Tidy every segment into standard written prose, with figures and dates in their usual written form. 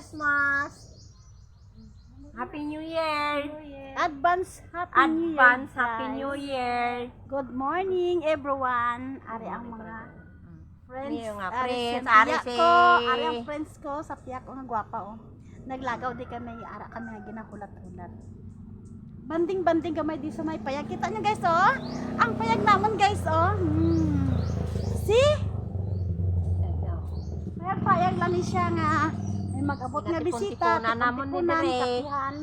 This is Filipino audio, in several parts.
Christmas. Happy New Year. Advance Happy New Year. Advance guys. Happy New Year. Good morning everyone. Ari ang mga friends. Yung nga, Ari friends, sa ari tiyak si- ko. Ari ang friends ko sa tiyak ko. Ang gwapa oh. Naglagaw di kami. Ara kami nga ginakulat-ulat. Banding-banding gamay di sa may payag. Kita nyo guys oh. Ang payag naman guys oh. See? Payag lang ni siya nga. May mag-abot nga bisita. Tinatipon-tipunan namon ni tipon-tipunan, dire. kapihan.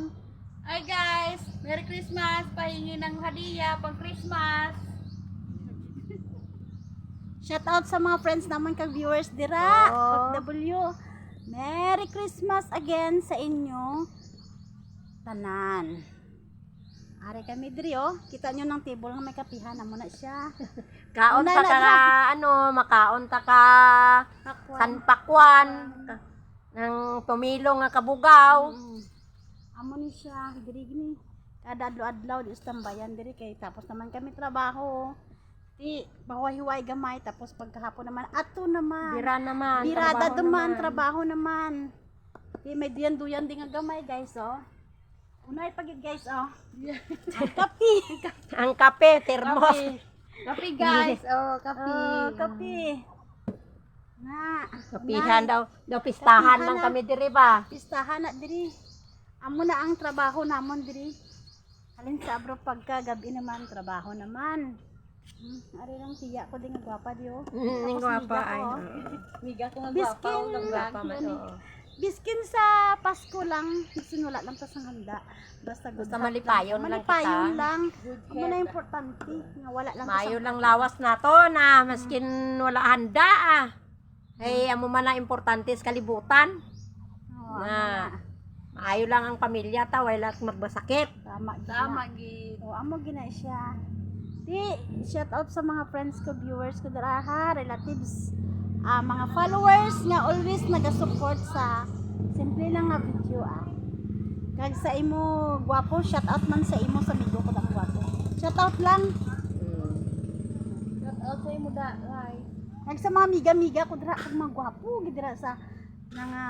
Hi guys! Merry Christmas! Pahingi ng hadiah pang Christmas! Shout out sa mga friends naman kag viewers dira. Oh. OFW. Merry Christmas again sa inyo. Tanan. Ari kami diri oh. Kita nyo ng table nga may kapihan na muna siya. Kaon Una ta na ka, dra. makaon ta ka sanpakwan. Nang tumilong nga kabugaw. Amo ni siya diri gini. Kada adlaw-adlaw di tambayan diri kay tapos naman kami trabaho. Ti bawa-hiway gamay tapos pagkahapon naman ato naman. Bira naman. Birada trabaho naman, naman. trabaho naman. Di may duyan-duyan din nga gamay guys oh. Unay pagid guys oh. Ang kape. Ang kape, termos. Kapi guys! Oh, kapi! Oh, kape. Na. Kapihan daw pistahan Kapihan lang na. kami diri ba? Pistahan na diri. Amo na ang trabaho namon diri. Halin sa abro pagka gabi naman trabaho naman. Ari lang tiya ko din nga gwapa di oh. Ning Tapos gwapa miga ko, ay. oh. Miga ko nga Biskin. gwapa. Ang Gwapa man. Gani. Oo. Biskin sa Pasko lang, sinula lang ta sang handa. Basta good Basta heart malipayon lang Malipayon kita. lang. Good Amo na importante nga wala lang Mayo sa- lang lawas na to na maskin wala handa ah. Ay amo man na importante sa kalibutan. Oo, Na. amo na. Maayo lang ang pamilya ta wala magbasakit. Tama. Tama, gid. O, amo gina siya. Di, shout out sa mga friends ko, viewers ko dara ha, relatives, mga followers nga always nagasupport sa simple lang nga video ah. Kag sa imo gwapo, shout out man sa imo sa migo ko dang gwapo. Shout out lang. Shout out sa imo da, guys. Kag sa mga miga-miga ko dira kag mga gwapo gid dira sa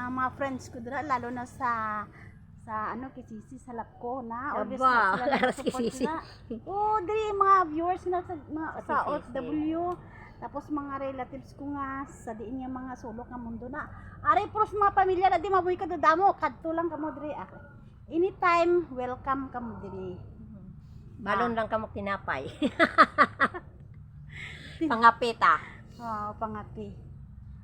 mga friends ko dira lalo na sa ano kisisi sa Lapco na always Aba, na sila aras nagsupport kisisi. sila. Oh, diri mga viewers na sa sa Kisisi. OFW tapos mga relatives ko nga sa diin nga mga sulok nga mundo na. Ari pros mga pamilya na di mabuhi ka damo kadto lang kamo diri ah. Anytime welcome kamo diri. Balon lang kamo tinapay. Pangapita. Oh, pangapi.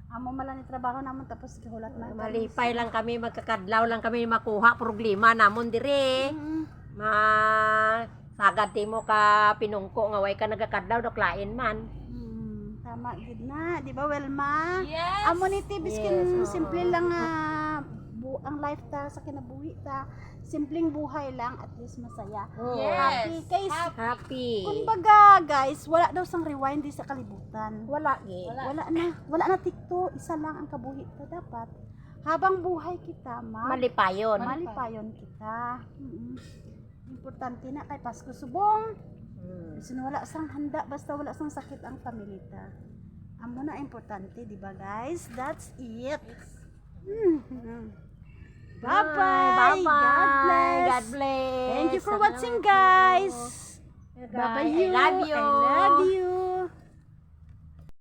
Amo mala ni trabaho namon tapos kahulat na. Malipay lang kami magkakadlaw lang kami makuha problema namon dire. Ma sagad mo ka pinungko nga way ka nagakadlaw doklain man. Tama gid na, di ba Welma? Yes! Amo ni biskin Yes, oo. simple lang nga ang life ta sa kinabuhi ta. Simpleng buhay lang at least masaya. Yes! Happy kay Happy. kumbaga guys, wala daw sang rewind di sa kalibutan. Wala gi. Wala na tikto, isa lang ang kabuhi ta dapat. Habang buhay kita, Malipayon. malipayon kita. Importante na kay Pasko subong. Kasi wala sang handa, basta wala sang sakit ang pamilita. Amo na importante, di ba guys? That's it. Bye-bye. Bye-bye. God bless. God bless. Thank you for watching guys. Bye. Bye-bye. I love you. I love you.